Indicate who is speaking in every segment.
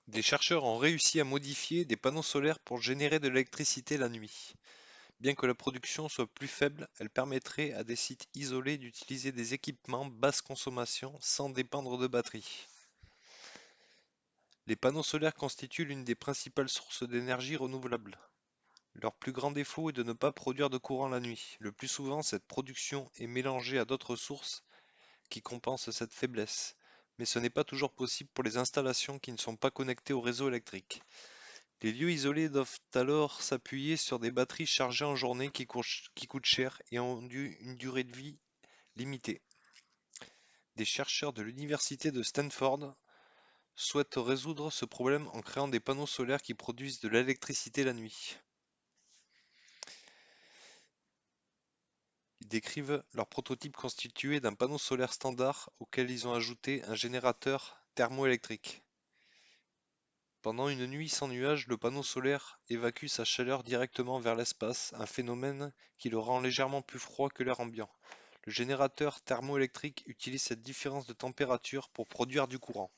Speaker 1: Des chercheurs ont réussi à modifier des panneaux solaires pour générer de l'électricité la nuit. Bien que la production soit plus faible, elle permettrait à des sites isolés d'utiliser des équipements basse consommation sans dépendre de batteries. Les panneaux solaires constituent l'une des principales sources d'énergie renouvelable. Leur plus grand défaut est de ne pas produire de courant la nuit. Le plus souvent, cette production est mélangée à d'autres sources qui compensent cette faiblesse. Mais ce n'est pas toujours possible pour les installations qui ne sont pas connectées au réseau électrique. Les lieux isolés doivent alors s'appuyer sur des batteries chargées en journée qui coûtent cher et ont une durée de vie limitée. Des chercheurs de l'université de Stanford souhaitent résoudre ce problème en créant des panneaux solaires qui produisent de l'électricité la nuit. Ils décrivent leur prototype constitué d'un panneau solaire standard auquel ils ont ajouté un générateur thermoélectrique. Pendant une nuit sans nuages, le panneau solaire évacue sa chaleur directement vers l'espace, un phénomène qui le rend légèrement plus froid que l'air ambiant. Le générateur thermoélectrique utilise cette différence de température pour produire du courant.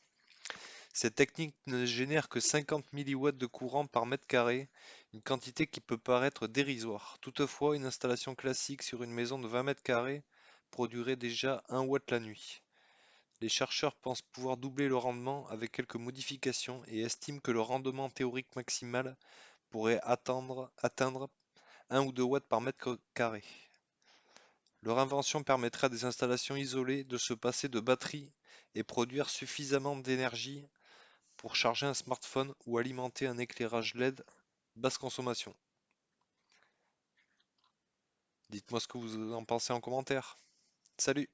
Speaker 1: Cette technique ne génère que 50 milliwatts de courant par mètre carré, une quantité qui peut paraître dérisoire. Toutefois, une installation classique sur une maison de 20 mètres carrés produirait déjà 1 watt la nuit. Les chercheurs pensent pouvoir doubler le rendement avec quelques modifications et estiment que le rendement théorique maximal pourrait atteindre 1 ou 2 watts par mètre carré. Leur invention permettrait à des installations isolées de se passer de batteries et produire suffisamment d'énergie pour charger un smartphone ou alimenter un éclairage LED basse consommation. Dites-moi ce que vous en pensez en commentaire. Salut!